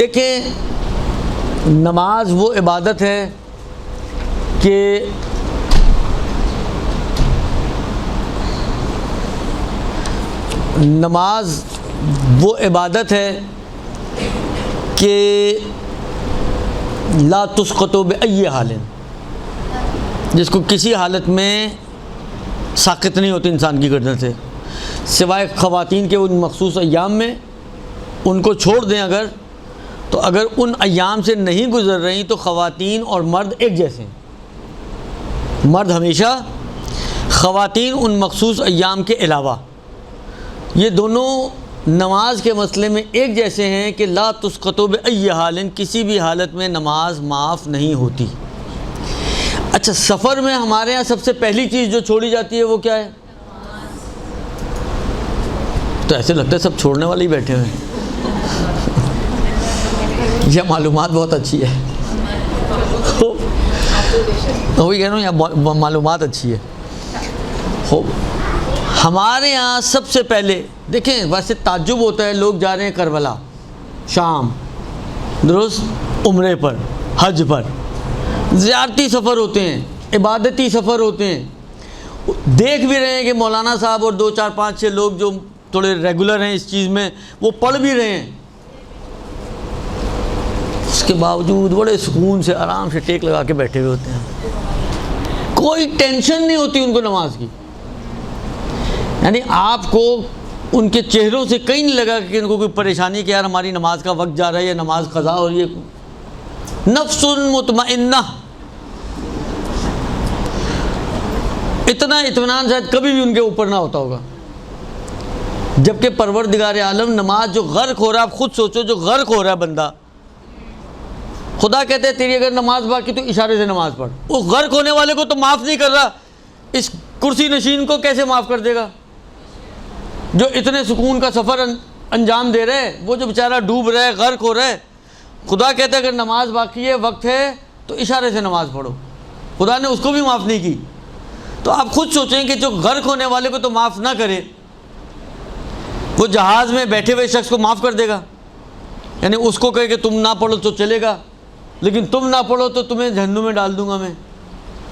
دیکھیں نماز وہ عبادت ہے کہ نماز وہ عبادت ہے کہ لا تسقط بأي حال، جس کو کسی حالت میں ساقط نہیں ہوتی انسان کی گردن سے، سوائے خواتین کے ان مخصوص ایام میں، ان کو چھوڑ دیں اگر، تو اگر ان ایام سے نہیں گزر رہی تو خواتین اور مرد ایک جیسے ہیں، مرد ہمیشہ، خواتین ان مخصوص ایام کے علاوہ، یہ دونوں نماز کے مسئلے میں ایک جیسے ہیں کہ لا تسقط بأي حال، کسی بھی حالت میں نماز معاف نہیں ہوتی۔ اچھا، سفر میں ہمارے ہاں سب سے پہلی چیز جو چھوڑی جاتی ہے وہ کیا ہے؟ تو ایسے لگتا ہے سب چھوڑنے والے ہی بیٹھے ہوئے ہیں۔ یہ معلومات بہت اچھی ہے، وہی کہہ رہا ہوں، یہ معلومات اچھی ہے۔ ہمارے یہاں سب سے پہلے دیکھیں، ویسے تعجب ہوتا ہے، لوگ جا رہے ہیں کربلا، شام، درست، عمرے پر، حج پر، زیارتی سفر ہوتے ہیں، عبادتی سفر ہوتے ہیں، دیکھ بھی رہے ہیں کہ مولانا صاحب اور 2 4 5 6 لوگ جو تھوڑے ریگولر ہیں اس چیز میں وہ پڑھ بھی رہے ہیں، اس کے باوجود بڑے سکون سے آرام سے ٹیک لگا کے بیٹھے ہوئے ہوتے ہیں، کوئی ٹینشن نہیں ہوتی ان کو نماز کی۔ یعنی آپ کو ان کے چہروں سے کہیں نہیں لگا کہ ان کو کوئی پریشانی کہ یار ہماری نماز کا وقت جا رہا ہے یا نماز قضا ہو رہی ہے، نفس مطمئنہ، اتنا اطمینان شاید کبھی بھی ان کے اوپر نہ ہوتا ہوگا۔ جبکہ پروردگار عالم نماز جو غرق ہو رہا ہے، آپ خود سوچو، جو غرق ہو رہا ہے بندہ، خدا کہتے ہیں تیری اگر نماز باقی تو اشارے سے نماز پڑھ، وہ غرق ہونے والے کو تو معاف نہیں کر رہا، اس کرسی نشین کو کیسے معاف کر دے گا جو اتنے سکون کا سفر انجام دے رہے، وہ جو بیچارہ ڈوب رہا ہے، غرق ہو رہا ہے۔ خدا کہتا ہے اگر نماز باقی ہے، وقت ہے، تو اشارے سے نماز پڑھو، خدا نے اس کو بھی معاف نہیں کی۔ تو آپ خود سوچیں کہ جو غرق ہونے والے کو تو معاف نہ کرے، وہ جہاز میں بیٹھے ہوئے شخص کو معاف کر دے گا؟ یعنی اس کو کہے کہ تم نہ پڑھو تو چلے گا، لیکن تم نہ پڑھو تو تمہیں جہنم میں ڈال دوں گا میں۔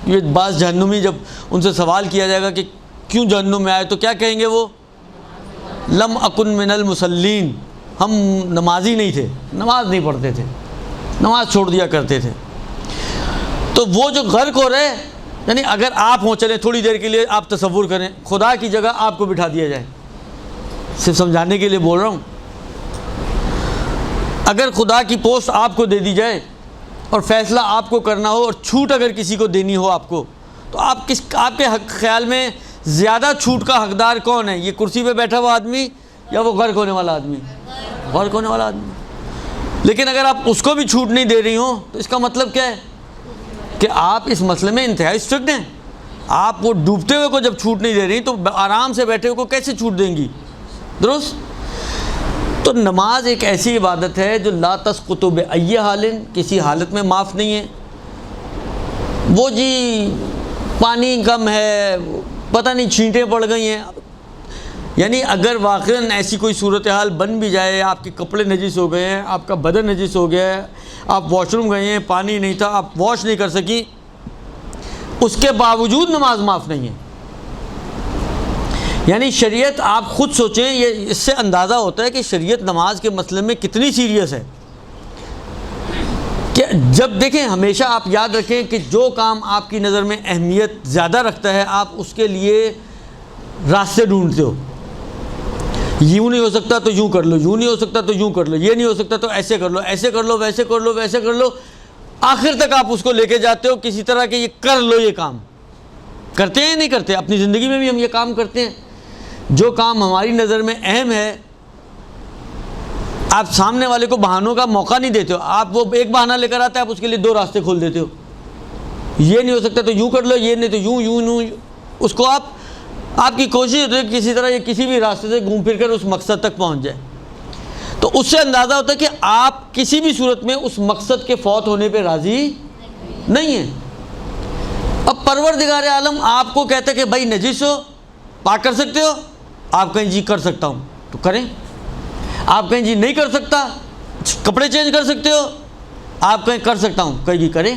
یہ بعض جہنمی جب ان سے سوال کیا جائے گا کہ کیوں جہنم میں آئے، تو کیا کہیں گے وہ؟ لم اکن من المصلین، ہم نمازی نہیں تھے، نماز نہیں پڑھتے تھے، نماز چھوڑ دیا کرتے تھے۔ تو وہ جو غرق ہو رہے، یعنی اگر آپ ہوں، چلیں تھوڑی دیر کے لیے آپ تصور کریں، خدا کی جگہ آپ کو بٹھا دیا جائے، صرف سمجھانے کے لیے بول رہا ہوں، اگر خدا کی پوسٹ آپ کو دے دی جائے اور فیصلہ آپ کو کرنا ہو، اور چھوٹ اگر کسی کو دینی ہو آپ کو، تو آپ کے خیال میں زیادہ چھوٹ کا حقدار کون ہے؟ یہ کرسی پہ بیٹھا ہوا آدمی یا وہ غرق ہونے والا آدمی؟ غرق ہونے والا آدمی۔ لیکن اگر آپ اس کو بھی چھوٹ نہیں دے رہی ہوں تو اس کا مطلب کیا ہے؟ کہ آپ اس مسئلے میں انتہائی اسٹرکٹ ہیں۔ آپ وہ ڈوبتے ہوئے کو جب چھوٹ نہیں دے رہی تو آرام سے بیٹھے ہوئے کو کیسے چھوٹ دیں گی؟ درست؟ تو نماز ایک ایسی عبادت ہے جو لا تسقط بأي حال، کسی حالت میں معاف نہیں ہے۔ وہ جی پانی کم ہے، پتہ نہیں چھینٹیں پڑ گئی ہیں، یعنی اگر واقعاً ایسی کوئی صورتحال بن بھی جائے، آپ کے کپڑے نجس ہو گئے ہیں، آپ کا بدن نجس ہو گیا ہے، آپ واش روم گئے ہیں، پانی نہیں تھا، آپ واش نہیں کر سکی، اس کے باوجود نماز معاف نہیں ہے۔ یعنی شریعت، آپ خود سوچیں، یہ اس سے اندازہ ہوتا ہے کہ شریعت نماز کے مسئلے میں کتنی سیریس ہے کہ جب دیکھیں، ہمیشہ آپ یاد رکھیں کہ جو کام آپ کی نظر میں اہمیت زیادہ رکھتا ہے، آپ اس کے لیے راستے ڈھونڈتے ہو۔ یوں نہیں ہو سکتا تو یوں کر لو، یوں نہیں ہو سکتا تو یوں کر لو، یہ نہیں ہو سکتا تو ایسے کر لو، ایسے کر لو، ویسے کر لو، ویسے کر لو، آخر تک آپ اس کو لے کے جاتے ہو کسی طرح کہ یہ کر لو۔ یہ کام کرتے ہیں نہیں کرتے؟ اپنی زندگی میں بھی ہم یہ کام کرتے ہیں۔ جو کام ہماری نظر میں اہم ہے، آپ سامنے والے کو بہانوں کا موقع نہیں دیتے ہو، آپ وہ ایک بہانہ لے کر آتے ہیں، آپ اس کے لیے 2 راستے کھول دیتے ہو۔ یہ نہیں ہو سکتا تو یوں کر لو، یہ نہیں تو یوں یوں یوں، اس کو آپ کی کوشش ہوتی ہے کسی طرح یہ کسی بھی راستے سے گھوم پھر کر اس مقصد تک پہنچ جائے۔ تو اس سے اندازہ ہوتا ہے کہ آپ کسی بھی صورت میں اس مقصد کے فوت ہونے پہ راضی نہیں ہیں۔ اب پروردگار عالم آپ کو کہتا ہے کہ بھائی نجس ہو، پاک کر سکتے ہو؟ آپ کہیں جی کر سکتا ہوں تو کریں، آپ کہیں جی نہیں کر سکتا کپڑے چینج کر سکتے ہو؟ آپ کہیں کر سکتا ہوں، کہیں گی کریں،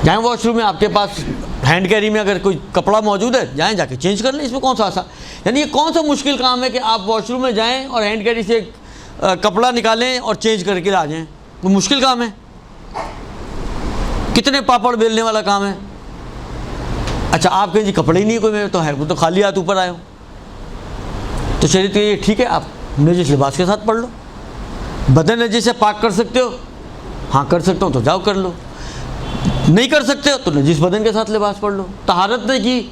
جائیں واش روم میں، آپ کے پاس ہینڈ کیری میں اگر کوئی کپڑا موجود ہے جائیں جا کے چینج کر لیں، اس میں کون سا آسان، یعنی یہ کون سا مشکل کام ہے کہ آپ واش روم میں جائیں اور ہینڈ کیری سے کپڑا نکالیں اور چینج کر کے آ جائیں؟ وہ مشکل کام ہے؟ کتنے پاپڑ بیلنے والا کام ہے؟ اچھا آپ کہیں جی کپڑے ہی نہیں کوئی، میں تو ہے وہ تو خالی ہاتھ اوپر آئے ہوں، تو شریعت یہ ٹھیک ہے آپ نجس لباس کے ساتھ پڑھ لو، بدن نجس سے پاک کر سکتے ہو؟ ہاں کر سکتا ہوں تو جاؤ کر لو، نہیں کر سکتے ہو تو نجس بدن کے ساتھ لباس پڑھ لو، طہارت نہیں کی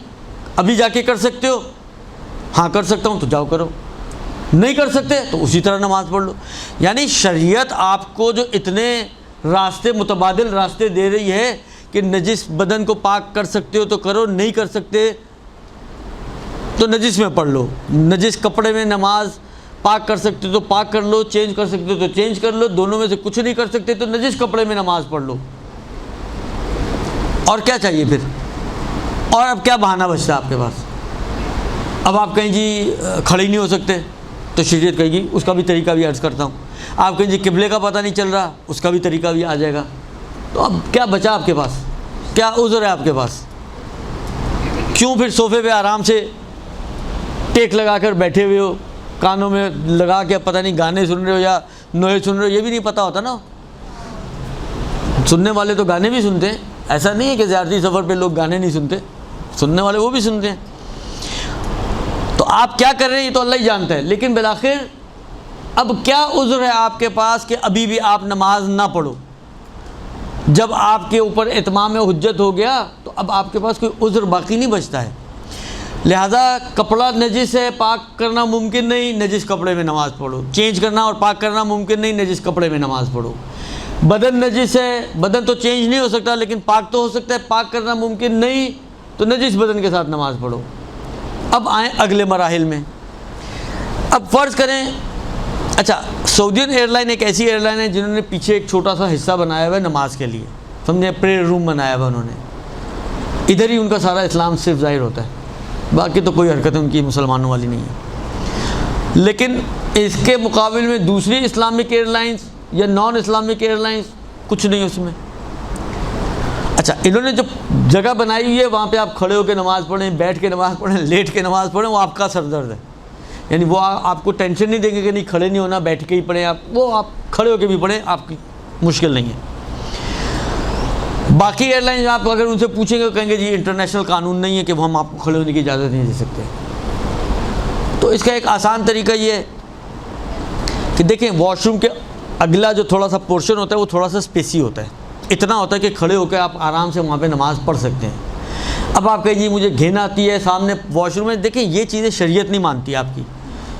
ابھی جا کے کر سکتے ہو؟ ہاں کر سکتا ہوں تو جاؤ کرو، نہیں کر سکتے تو اسی طرح نماز پڑھ لو۔ یعنی شریعت آپ کو جو اتنے راستے، متبادل راستے دے رہی ہے کہ نجس بدن کو پاک کر سکتے ہو تو کرو، نہیں کر سکتے تو نجس میں پڑھ لو، نجس کپڑے میں نماز پاک کر سکتے تو پاک کر لو، چینج کر سکتے تو چینج کر لو، دونوں میں سے کچھ نہیں کر سکتے تو نجس کپڑے میں نماز پڑھ لو، اور کیا چاہیے پھر؟ اور اب کیا بہانہ بچتا ہے آپ کے پاس؟ اب آپ کہیں جی کھڑے ہی نہیں ہو سکتے تو شریعت کہے گی اس کا بھی طریقہ بھی عرض کرتا ہوں، آپ کہیں جی قبلے کا پتہ نہیں چل رہا، اس کا بھی طریقہ بھی آ جائے گا، تو اب کیا بچا آپ کے پاس؟ کیا عذر ہے آپ کے پاس؟ کیوں پھر صوفے پہ آرام سے ٹیک لگا کر بیٹھے ہوئے ہو، کانوں میں لگا کے پتہ نہیں گانے سن رہے ہو یا نوحے سن رہے ہو، یہ بھی نہیں پتہ ہوتا نا، سننے والے تو گانے بھی سنتے ہیں، ایسا نہیں ہے کہ زیارتی سفر پہ لوگ گانے نہیں سنتے، سننے والے وہ بھی سنتے ہیں، تو آپ کیا کر رہے ہیں یہ تو اللہ ہی جانتا ہے، لیکن بالآخر اب کیا عذر ہے آپ کے پاس کہ ابھی بھی آپ نماز نہ پڑھو؟ جب آپ کے اوپر اتمام حجت ہو گیا تو اب آپ کے پاس کوئی عذر باقی نہیں بچتا ہے، لہذا کپڑا نجس ہے، پاک کرنا ممکن نہیں، نجس کپڑے میں نماز پڑھو، چینج کرنا اور پاک کرنا ممکن نہیں، نجس کپڑے میں نماز پڑھو، بدن نجس ہے، بدن تو چینج نہیں ہو سکتا لیکن پاک تو ہو سکتا ہے، پاک کرنا ممکن نہیں تو نجس بدن کے ساتھ نماز پڑھو۔ اب آئیں اگلے مراحل میں، اب فرض کریں، اچھا سعودین ایئر لائن ایک ایسی ایئر لائن ہے جنہوں نے پیچھے ایک چھوٹا سا حصہ بنایا ہوا ہے نماز کے لیے، سمجھے، پریئر روم بنایا ہوا انہوں نے، ادھر ہی ان کا سارا اسلام صرف ظاہر ہوتا ہے، باقی تو کوئی حرکت ان کی مسلمانوں والی نہیں ہے، لیکن اس کے مقابل میں دوسری اسلامک ایئر لائنس یا نان اسلامک ایئر لائنس کچھ نہیں اس میں۔ اچھا انہوں نے جو جگہ بنائی ہوئی ہے وہاں پہ آپ کھڑے ہو کے نماز پڑھیں، بیٹھ کے نماز پڑھیں، لیٹ کے نماز پڑھیں، وہ آپ کا سر درد ہے، یعنی وہ آپ کو ٹینشن نہیں دیں گے کہ نہیں کھڑے نہیں ہونا، بیٹھ کے ہی پڑھیں، آپ وہ آپ کھڑے ہو کے بھی پڑھیں، آپ کی مشکل نہیں ہے۔ باقی ایئر لائنز آپ اگر ان سے پوچھیں گے کہیں گے جی انٹرنیشنل قانون نہیں ہے کہ وہ ہم آپ کو کھڑے ہونے کی اجازت نہیں دے سکتے، تو اس کا ایک آسان طریقہ یہ ہے کہ دیکھیں واش روم کے اگلا جو تھوڑا سا پورشن ہوتا ہے وہ تھوڑا سا اسپیسی ہوتا ہے، اتنا ہوتا ہے کہ کھڑے ہو کے آپ آرام سے وہاں پہ نماز پڑھ سکتے ہیں۔ اب آپ کہیں جی مجھے گھن آتی ہے سامنے واش روم میں، دیکھیں یہ چیزیں شریعت نہیں مانتی آپ کی،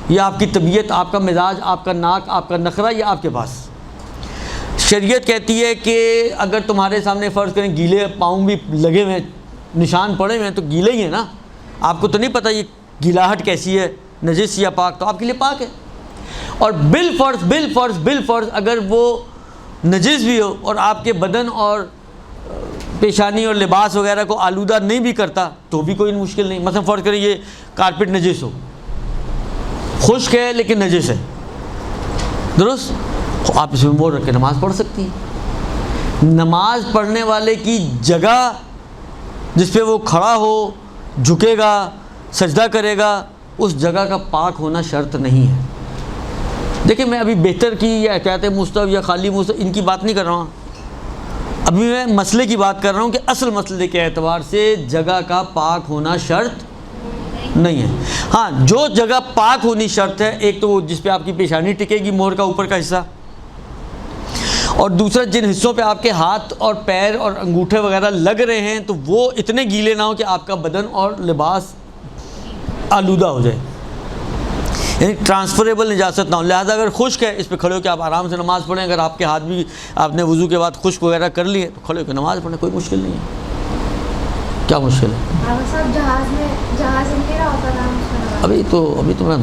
یہ آپ کی طبیعت، آپ کا مزاج، آپ کا ناک، آپ کا نخرہ، یہ آپ کے پاس۔ شریعت کہتی ہے کہ اگر تمہارے سامنے فرض کریں گیلے پاؤں بھی لگے ہوئے ہیں، نشان پڑے ہوئے ہیں، تو گیلے ہی ہیں نا، آپ کو تو نہیں پتہ یہ گیلاہٹ کیسی ہے، نجس یا پاک، تو آپ کے لیے پاک ہے، اور بالفرض اگر وہ نجس بھی ہو اور آپ کے بدن اور پیشانی اور لباس وغیرہ کو آلودہ نہیں بھی کرتا تو بھی کوئی مشکل نہیں۔ مثلا فرض کریں یہ کارپٹ نجس ہو، خشک ہے لیکن نجس ہے، درست، آپ اس میں وہ رکھ کے نماز پڑھ سکتی ہیں۔ نماز پڑھنے والے کی جگہ جس پہ وہ کھڑا ہو، جھکے گا، سجدہ کرے گا، اس جگہ کا پاک ہونا شرط نہیں ہے۔ دیکھیں میں ابھی بہتر کی یا احتیاط مستوی یا خالی مستوی ان کی بات نہیں کر رہا ہوں، ابھی میں مسئلے کی بات کر رہا ہوں کہ اصل مسئلے کے اعتبار سے جگہ کا پاک ہونا شرط نہیں ہے۔ ہاں جو جگہ پاک ہونی شرط ہے، ایک تو وہ جس پہ آپ کی پیشانی ٹکے گی، مہر کا اوپر کا حصہ، اور دوسرا جن حصوں پہ آپ کے ہاتھ اور پیر اور انگوٹھے وغیرہ لگ رہے ہیں تو وہ اتنے گیلے نہ ہو کہ آپ کا بدن اور لباس آلودہ ہو جائے، یعنی ٹرانسفریبل نجاست نہ ہو۔ لہٰذا اگر خشک ہے اس پہ کھڑے ہو کے آپ آرام سے نماز پڑھیں، اگر آپ کے ہاتھ بھی آپ نے وضو کے بعد خشک وغیرہ کر لیے تو کھڑے ہو کے نماز پڑھیں، کوئی مشکل نہیں ہے۔ کیا مشکل ہے؟ ابھی تو میں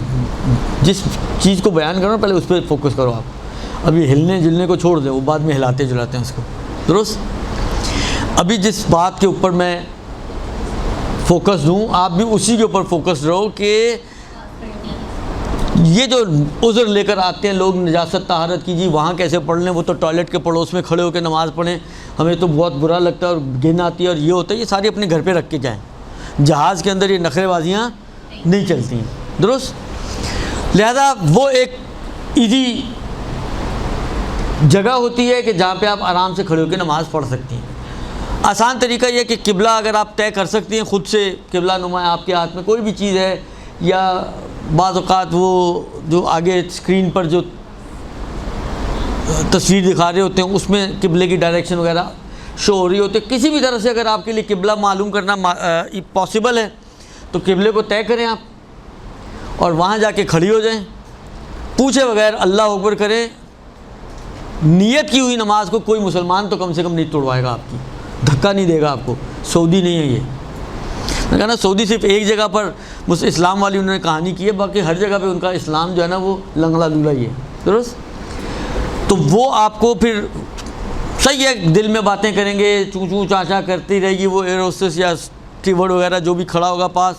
جس چیز کو بیان کر رہا ہوں پہلے اس پہ فوکس کرو آپ، ابھی ہلنے جلنے کو چھوڑ دیں، وہ بعد میں ہلاتے جلاتے ہیں اس کو، درست۔ ابھی جس بات کے اوپر میں فوکس دوں آپ بھی اسی کے اوپر فوکس رہو کہ یہ جو عذر لے کر آتے ہیں لوگ نجاست طہارت کی، جی وہاں کیسے پڑھ لیں، وہ تو ٹوائلٹ کے پڑوس میں کھڑے ہو کے نماز پڑھیں، ہمیں تو بہت برا لگتا ہے اور گھن آتی ہے اور یہ ہوتا ہے، یہ ساری اپنے گھر پہ رکھ کے جائیں. جہاز کے اندر یہ نخرے بازیاں نہیں چلتی ہیں. درست. لہذا وہ ایک ایزی جگہ ہوتی ہے کہ جہاں پہ آپ آرام سے کھڑے ہو کے نماز پڑھ سکتی ہیں. آسان طریقہ یہ کہ قبلہ اگر آپ طے کر سکتی ہیں خود سے، قبلہ نما آپ کے ہاتھ میں کوئی بھی چیز ہے، یا بعض اوقات وہ جو آگے اسکرین پر جو تصویر دکھا رہے ہوتے ہیں اس میں قبلے کی ڈائریکشن وغیرہ شو ہو رہی ہوتی ہے، کسی بھی طرح سے اگر آپ کے لیے قبلہ معلوم کرنا پاسبل ہے تو قبلے کو طے کریں آپ اور وہاں جا کے کھڑی ہو جائیں، پوچھے بغیر اللہ اکبر کریں. نیت کی ہوئی نماز کو کوئی مسلمان تو کم سے کم نہیں توڑوائے گا، آپ کی دھکا نہیں دے گا آپ کو. سعودی نہیں ہے یہ، میں کہا نا سعودی صرف ایک جگہ پر اسلام والی انہوں نے کہانی کی ہے، باقی ہر جگہ پہ ان کا اسلام جو ہے نا وہ لنگڑا لولا ہی ہے. درست. تو وہ آپ کو پھر صحیح ہے دل میں باتیں کریں گے، چوں چوں چاچا کرتی رہے گی وہ ایئر ہوسٹس یا اسٹیورڈ وغیرہ جو بھی کھڑا ہوگا پاس،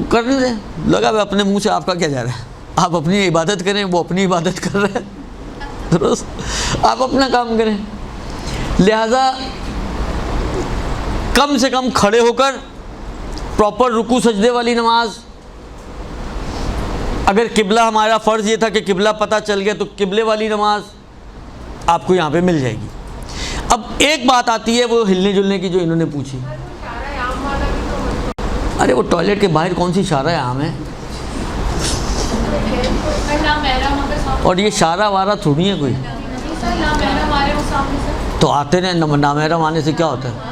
کرنے دیں. لگا بھائی اپنے منہ سے آپ کا کیا جا رہا ہے، آپ اپنی عبادت کریں، وہ اپنی عبادت کر رہے ہیں. درست. آپ اپنا کام کریں. لہذا کم سے کم کھڑے ہو کر پراپر رکوع سجدے والی نماز. اگر قبلہ ہمارا فرض یہ تھا کہ قبلہ پتہ چل گیا تو قبلے والی نماز آپ کو یہاں پہ مل جائے گی. اب ایک بات آتی ہے وہ ہلنے جلنے کی جو انہوں نے پوچھی. ارے وہ ٹوائلٹ کے باہر کون سی شارہ عام ہے، اور یہ شارہ وارہ تھوڑی ہے کوئی، تو آتے ہیں نامحرم آنے سے کیا ہوتا ہے،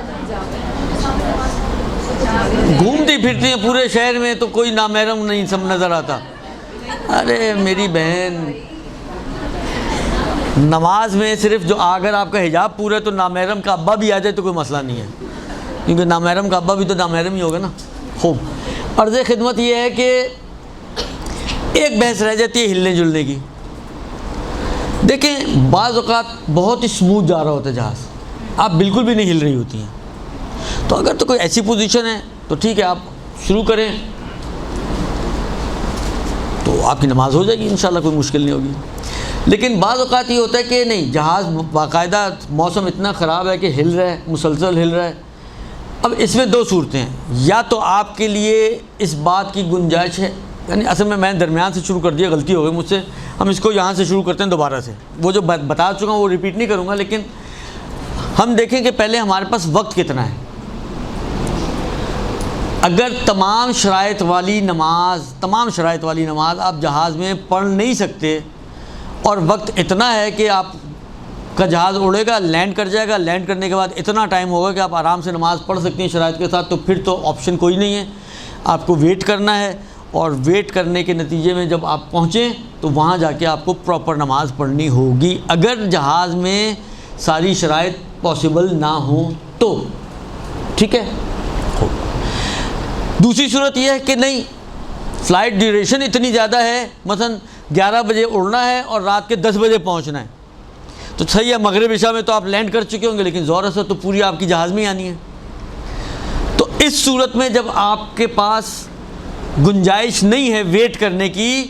گھومتی پھرتی ہیں پورے شہر میں تو کوئی نامحرم نہیں سب نظر آتا. ارے میری بہن، نماز میں صرف جو اگر آپ کا حجاب پورا ہے تو نامحرم کا ابا بھی آ جائے تو کوئی مسئلہ نہیں ہے، کیونکہ نامحرم کا ابا بھی تو نامحرم ہی ہوگا نا. خوب. عرض خدمت یہ ہے کہ ایک بحث رہ جاتی ہے ہلنے جلنے کی. دیکھیں بعض اوقات بہت ہی اسموتھ جا رہا ہوتا ہے جہاز، آپ بالکل بھی نہیں ہل رہی ہوتی ہیں، تو اگر تو کوئی ایسی پوزیشن ہے تو ٹھیک ہے آپ شروع کریں تو آپ کی نماز ہو جائے گی انشاءاللہ، کوئی مشکل نہیں ہوگی. لیکن بعض اوقات یہ ہوتا ہے کہ نہیں، جہاز باقاعدہ موسم اتنا خراب ہے کہ ہل رہا ہے، مسلسل ہل رہا ہے. اب اس میں دو صورتیں ہیں، یا تو آپ کے لیے اس بات کی گنجائش ہے، یعنی اصل میں درمیان سے شروع کر دیا، غلطی ہو گئی مجھ سے، ہم اس کو یہاں سے شروع کرتے ہیں دوبارہ سے، وہ جو بتا چکا ہوں وہ ریپیٹ نہیں کروں گا. لیکن ہم دیکھیں کہ پہلے ہمارے پاس وقت کتنا ہے. اگر تمام شرائط والی نماز آپ جہاز میں پڑھ نہیں سکتے اور وقت اتنا ہے کہ آپ کا جہاز اڑے گا، لینڈ کر جائے گا، لینڈ کرنے کے بعد اتنا ٹائم ہوگا کہ آپ آرام سے نماز پڑھ سکتی ہیں شرائط کے ساتھ، تو پھر تو آپشن کوئی نہیں ہے، آپ کو ویٹ کرنا ہے. اور ویٹ کرنے کے نتیجے میں جب آپ پہنچیں تو وہاں جا کے آپ کو پراپر نماز پڑھنی ہوگی، اگر جہاز میں ساری شرائط پاسبل نہ ہوں تو. ٹھیک ہے. دوسری صورت یہ ہے کہ نہیں، فلائٹ ڈیوریشن اتنی زیادہ ہے، مثلا 11 بجے اڑنا ہے اور رات کے 10 بجے پہنچنا ہے، تو صحیح ہے مغرب عشاء میں تو آپ لینڈ کر چکے ہوں گے، لیکن ظہر اثر تو پوری آپ کی جہاز میں ہی آنی ہے. تو اس صورت میں جب آپ کے پاس گنجائش نہیں ہے ویٹ کرنے کی،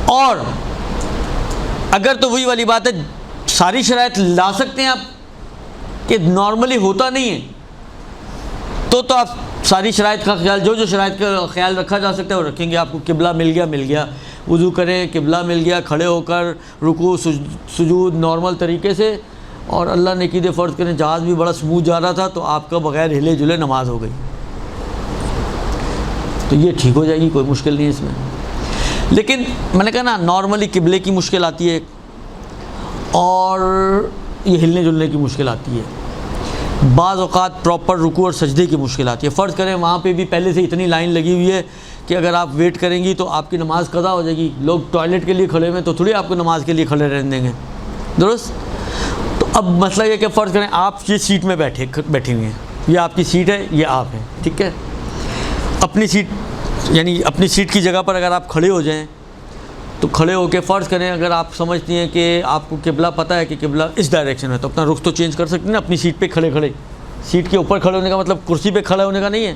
اور اگر تو وہی والی بات ہے ساری شرائط لا سکتے ہیں آپ کہ نارملی ہوتا نہیں ہے، تو آپ ساری شرائط کا خیال، جو شرائط کا خیال رکھا جا سکتا ہے وہ رکھیں گے. آپ کو قبلہ مل گیا، وضو کریں، قبلہ مل گیا، کھڑے ہو کر رکوع سجود نارمل طریقے سے، اور اللہ نے کی دے فرض کریں جہاز بھی بڑا سموتھ جا رہا تھا تو آپ کا بغیر ہلے جلے نماز ہو گئی، تو یہ ٹھیک ہو جائے گی، کوئی مشکل نہیں ہے اس میں. لیکن میں نے کہا نا نارملی قبلے کی مشکل آتی ہے اور یہ ہلنے جلنے کی مشکل آتی ہے، بعض اوقات پراپر رکوع اور سجدے کی مشکل آتی ہے. فرض کریں وہاں پہ بھی پہلے سے اتنی لائن لگی ہوئی ہے کہ اگر آپ ویٹ کریں گی تو آپ کی نماز قضا ہو جائے گی. لوگ ٹوائلٹ کے لیے کھڑے ہوئے تو تھوڑی آپ کو نماز کے لیے کھڑے رہنے دیں گے. درست. تو اب مسئلہ یہ کہ فرض کریں آپ یہ سیٹ میں بیٹھی ہوئی ہیں، یہ آپ کی سیٹ ہے، یہ آپ ہیں، ٹھیک ہے. اپنی سیٹ یعنی اپنی سیٹ کی جگہ پر اگر آپ کھڑے ہو جائیں تو کھڑے ہو کے فرض کریں اگر آپ سمجھتی ہیں کہ آپ کو قبلہ پتہ ہے کہ قبلہ اس ڈائریکشن میں، تو اپنا رخ تو چینج کر سکتے ہیں نا اپنی سیٹ پہ کھڑے. سیٹ کے اوپر کھڑے ہونے کا مطلب کرسی پہ کھڑے ہونے کا نہیں ہے،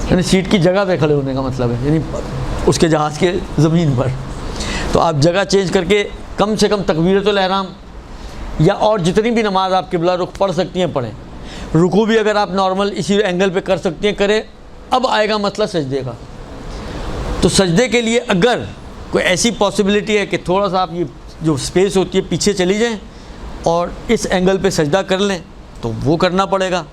یعنی سیٹ کی جگہ پہ کھڑے ہونے کا مطلب ہے، یعنی اس کے جہاز کے زمین پر. تو آپ جگہ چینج کر کے کم سے کم تکبیرۃ الاحرام یا اور جتنی بھی نماز آپ قبلہ رخ پڑھ سکتی ہیں پڑھیں. رکوع بھی اگر آپ نارمل اسی اینگل پہ کر سکتی ہیں کریں. اب آئے گا مسئلہ سجدے کا. تو سجدے کے لیے اگر کوئی ایسی پاسبلٹی ہے کہ تھوڑا سا آپ یہ جو اسپیس ہوتی ہے پیچھے چلی جائیں اور اس اینگل پہ سجدہ کر لیں تو وہ کرنا پڑے گا.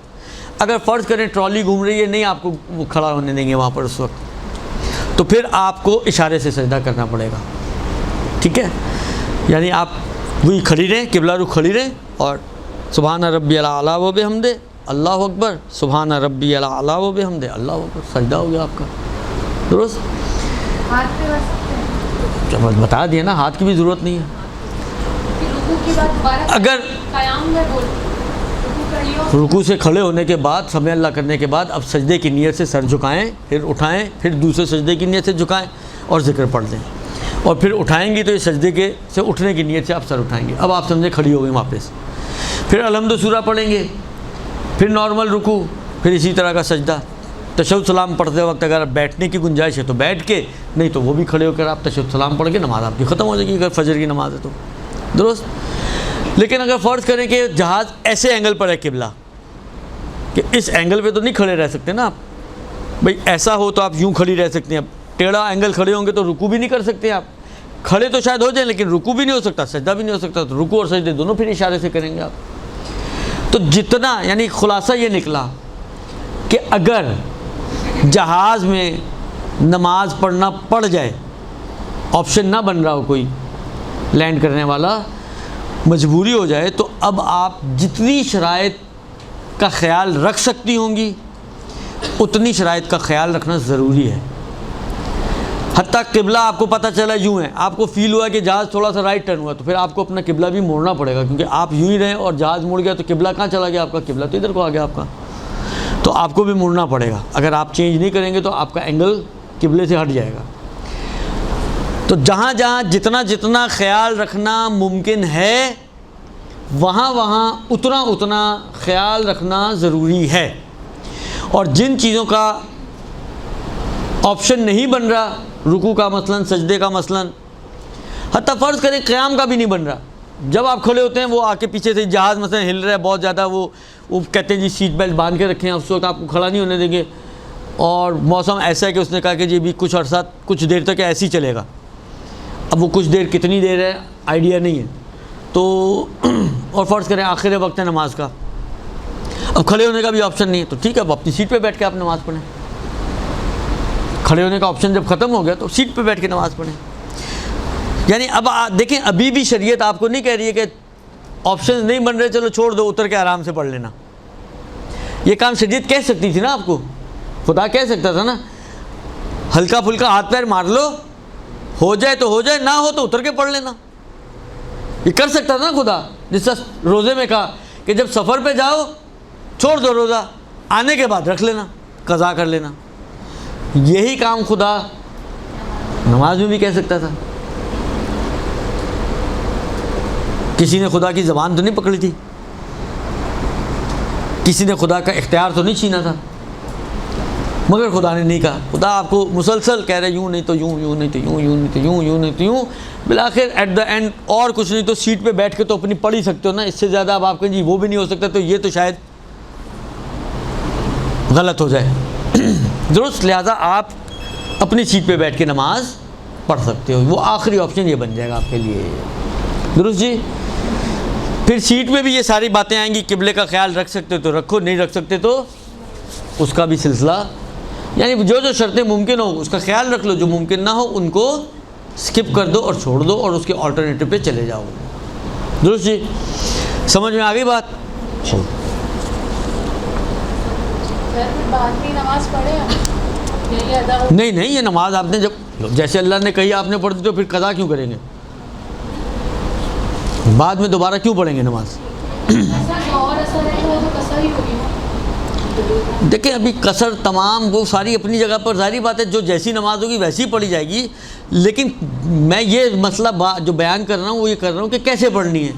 اگر فرض کریں ٹرالی گھوم رہی ہے, نہیں آپ کو وہ کھڑا ہونے دیں گے وہاں پر اس وقت, تو پھر آپ کو اشارے سے سجدہ کرنا پڑے گا. ٹھیک ہے, یعنی آپ وہی کھڑی رہیں, قبلہ رخ کھڑی رہیں اور سبحان ربی الاعلیٰ و بحمدہ اللہ اکبر, سبحان ربی الاعلیٰ و بحمدہ اللہ اکبر, سجدہ ہو گیا آپ کا. درست. ہاتھ پہ رکھ سکتے ہیں, جب بتا دیا نا ہاتھ کی بھی ضرورت نہیں ہے. رکوع کی بات دوبارہ اگر قیام میں بول رکوع کریے اور رکوع سے کھڑے ہونے کے بعد سمع اللہ کرنے کے بعد اب سجدے کی نیت سے سر جھکائیں, پھر اٹھائیں, پھر دوسرے سجدے کی نیت سے جھکائیں اور ذکر پڑھ دیں, اور پھر اٹھائیں گی تو اس سجدے کے سے اٹھنے کی نیت سے آپ سر اٹھائیں گے. اب آپ سمجھے کھڑی ہو گئی واپس, پھر الحمد سورہ پڑھیں گے, پھر نارمل رکوع, پھر اسی طرح کا سجدہ. تشہد سلام پڑھتے وقت اگر بیٹھنے کی گنجائش ہے تو بیٹھ کے, نہیں تو وہ بھی کھڑے ہو کر آپ تشہد سلام پڑھ کے نماز آپ کی ختم ہو جائے گی اگر فجر کی نماز ہے تو. درست. لیکن اگر فرض کریں کہ جہاز ایسے اینگل پر ہے قبلہ کہ اس اینگل پہ تو نہیں کھڑے رہ سکتے نا آپ, بھئی ایسا ہو تو آپ یوں کھڑی رہ سکتے ہیں. اب ٹیڑھا اینگل کھڑے ہوں گے تو رکوع بھی نہیں کر سکتے آپ, کھڑے تو شاید ہو جائیں لیکن رکوع بھی نہیں ہو سکتا, سجدہ بھی نہیں ہو سکتا. تو رکوع اور سجدے دونوں پھر اشارے سے کریں گے آپ. تو جتنا یعنی خلاصہ یہ نکلا کہ اگر جہاز میں نماز پڑھنا پڑ جائے, آپشن نہ بن رہا ہو کوئی لینڈ کرنے والا, مجبوری ہو جائے, تو اب آپ جتنی شرائط کا خیال رکھ سکتی ہوں گی اتنی شرائط کا خیال رکھنا ضروری ہے. حتیٰ قبلہ آپ کو پتہ چلا یوں ہے, آپ کو فیل ہوا کہ جہاز تھوڑا سا رائٹ ٹرن ہوا, تو پھر آپ کو اپنا قبلہ بھی موڑنا پڑے گا, کیونکہ آپ یوں ہی رہیں اور جہاز مڑ گیا تو قبلہ کہاں چلا گیا آپ کا, قبلہ تو ادھر کو آ گیا آپ کا, تو آپ کو بھی مڑنا پڑے گا. اگر آپ چینج نہیں کریں گے تو آپ کا اینگل قبلے سے ہٹ جائے گا. تو جہاں جہاں جتنا جتنا خیال رکھنا ممکن ہے وہاں وہاں اتنا اتنا خیال رکھنا ضروری ہے. اور جن چیزوں کا آپشن نہیں بن رہا, رکوع کا مثلاً, سجدے کا مثلاً, حتیٰ فرض کریں قیام کا بھی نہیں بن رہا, جب آپ کھڑے ہوتے ہیں وہ آ کے پیچھے سے جہاز مثلا ہل رہا ہے بہت زیادہ, وہ کہتے ہیں جی سیٹ بیلٹ باندھ کے رکھیں, اس وقت آپ کو کھڑا نہیں ہونے دیں گے, اور موسم ایسا ہے کہ اس نے کہا کہ جی بھی کچھ عرصہ کچھ دیر تک ایسے ہی چلے گا. اب وہ کچھ دیر کتنی دیر ہے آئیڈیا نہیں ہے. تو اور فرض کریں آخر وقت ہے نماز کا, اب کھڑے ہونے کا بھی آپشن نہیں ہے, تو ٹھیک ہے اب اپنی سیٹ پہ بیٹھ کے آپ نماز پڑھیں. کھڑے ہونے کا آپشن جب ختم ہو گیا تو سیٹ پہ بیٹھ کے نماز پڑھیں. یعنی اب دیکھیں ابھی بھی شریعت آپ کو نہیں کہہ رہی ہے کہ آپشنز نہیں بن رہے چلو چھوڑ دو, اتر کے آرام سے پڑھ لینا. یہ کام شریعت کہہ سکتی تھی نا آپ کو, خدا کہہ سکتا تھا نا ہلکا پھلکا ہاتھ پیر مار لو, ہو جائے تو ہو جائے, نہ ہو تو اتر کے پڑھ لینا. یہ کر سکتا تھا نا خدا, جس طرح روزے میں کہا کہ جب سفر پہ جاؤ چھوڑ دو روزہ, آنے کے بعد رکھ لینا, قضا کر لینا. یہی کام خدا نماز میں بھی کہہ سکتا تھا. کسی نے خدا کی زبان تو نہیں پکڑی تھی, کسی نے خدا کا اختیار تو نہیں چھینا تھا, مگر خدا نے نہیں کہا. خدا آپ کو مسلسل کہہ رہے یوں نہیں تو یوں, یوں نہیں تو یوں, یوں نہیں تو یوں, یوں نہیں تو یوں. بالآخر ایٹ دا اینڈ اور کچھ نہیں تو سیٹ پہ بیٹھ کے تو اپنی پڑھ ہی سکتے ہو نا, اس سے زیادہ اب آپ کہیں جی وہ بھی نہیں ہو سکتا, تو یہ تو شاید غلط ہو جائے. درست. لہٰذا آپ اپنی سیٹ پہ بیٹھ کے نماز پڑھ سکتے ہو, وہ آخری آپشن یہ بن جائے گا آپ کے لیے. درست جی. پھر سیٹ میں بھی یہ ساری باتیں آئیں گی, قبلے کا خیال رکھ سکتے تو رکھو, نہیں رکھ سکتے تو اس کا بھی سلسلہ, یعنی جو جو شرطیں ممکن ہو اس کا خیال رکھ لو, جو ممکن نہ ہو ان کو سکپ کر دو اور چھوڑ دو اور اس کے آلٹرنیٹو پہ چلے جاؤ. درست جی. سمجھ میں آ گئی بات؟ نہیں نہیں, یہ نماز آپ نے جب جیسے اللہ نے کہی آپ نے پڑھ دی تو پھر قضا کیوں کریں گے, بعد میں دوبارہ کیوں پڑھیں گے نماز؟ دیکھیں ابھی قصر تمام وہ ساری اپنی جگہ پر, ظاہری بات ہے جو جیسی نماز ہوگی ویسی ہی پڑھی جائے گی, لیکن میں یہ مسئلہ جو بیان کر رہا ہوں وہ یہ کر رہا ہوں کہ کیسے پڑھنی ہے.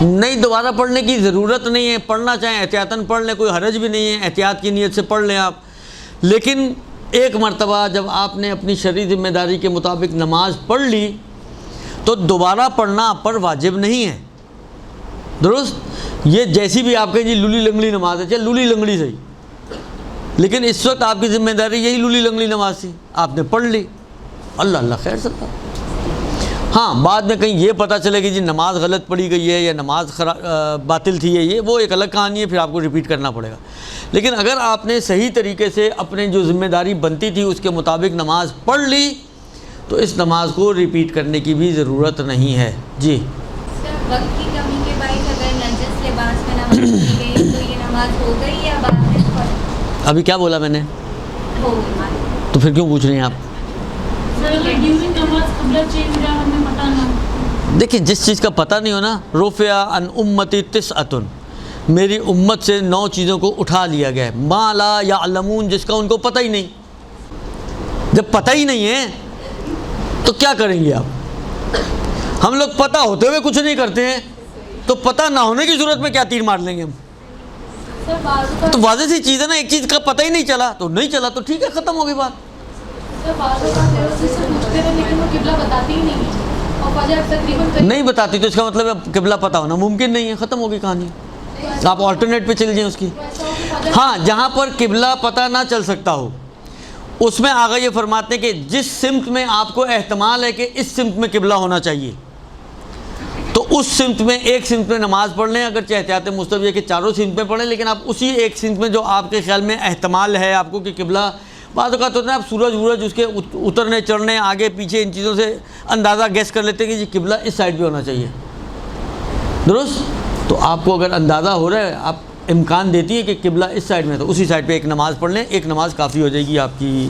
نہیں دوبارہ پڑھنے کی ضرورت نہیں ہے، پڑھنا چاہیں احتیاطاً پڑھ لیں، کوئی حرج بھی نہیں ہے، احتیاط کی نیت سے پڑھ لیں آپ. لیکن ایک مرتبہ جب آپ نے اپنی شرعی ذمہ داری کے مطابق نماز پڑھ لی تو دوبارہ پڑھنا آپ پر واجب نہیں ہے. درست؟ یہ جیسی بھی آپ کہیں جی لولی لنگڑی نماز ہے، چل لولی لنگڑی صحیح، لیکن اس وقت آپ کی ذمہ داری یہی لولی لنگڑی نماز تھی، آپ نے پڑھ لی، اللہ اللہ خیر سکتا. ہاں بعد میں کہیں یہ پتہ چلے کہ جی نماز غلط پڑھی گئی ہے یا نماز باطل تھی ہے، یہ وہ ایک الگ کہانی ہے، پھر آپ کو ریپیٹ کرنا پڑے گا. لیکن اگر آپ نے صحیح طریقے سے اپنے جو ذمہ داری بنتی تھی اس کے مطابق نماز پڑھ لی تو اس نماز کو ریپیٹ کرنے کی بھی ضرورت نہیں ہے. جی سر وقت کی کمی کے باعث اگر نجس لباس میں نماز پڑھی گئی تو یہ نماز ہو گئی یا بعد میں پڑھ ابھی کیا بولا میں نے؟ ہو گئی؟ تو پھر کیوں پوچھ رہی ہیں آپ؟ دیکھیں جس چیز کا پتہ نہیں ہو نا، رفع عن امتی تسعۃ، میری امت سے 9 چیزوں کو اٹھا لیا گیا ہے. ما لا یعلمون، جس کا ان کو پتہ ہی نہیں. جب پتہ ہی نہیں ہے تو کیا کریں گے آپ؟ ہم لوگ پتہ ہوتے ہوئے کچھ نہیں کرتے ہیں تو پتہ نہ ہونے کی صورت میں کیا تیر مار لیں گے ہم؟ سر بعض تو واضح سی چیز ہے نا، ایک چیز کا پتہ ہی نہیں چلا تو نہیں چلا تو ٹھیک ہے، ختم ہو گئی بات. اوقات سے پوچھتے ہیں لیکن وہ قبلہ بتاتی ہی نہیں ہے اور فجر تقریباً نہیں بتاتی تو اس کا مطلب ہے قبلہ پتہ ہونا ممکن نہیں ہے، ختم ہو گئی کہانی. آپ آلٹرنیٹ پہ چل جائیں اس کی. ہاں جہاں پر قبلہ پتہ نہ چل سکتا ہو اس میں آگے یہ فرماتے ہیں کہ جس سمت میں آپ کو احتمال ہے کہ اس سمت میں قبلہ ہونا چاہیے تو اس سمت میں ایک سمت میں نماز پڑھ لیں، اگرچہ احتیاط مستحب ہے کہ چاروں سمت میں پڑھیں، لیکن آپ اسی ایک سمت میں جو آپ کے خیال میں احتمال ہے آپ کو کہ قبلہ، بعض اوقات ہوتا ہے آپ سورج اس کے اترنے چڑھنے آگے پیچھے ان چیزوں سے اندازہ گیس کر لیتے ہیں کہ جی قبلہ اس سائڈ پہ ہونا چاہیے. درست؟ تو آپ کو اگر اندازہ ہو رہا ہے، آپ امکان دیتی ہے کہ قبلہ اس سائڈ میں، تو اسی سائڈ پہ ایک نماز پڑھ لیں، ایک نماز کافی ہو جائے گی آپ کی.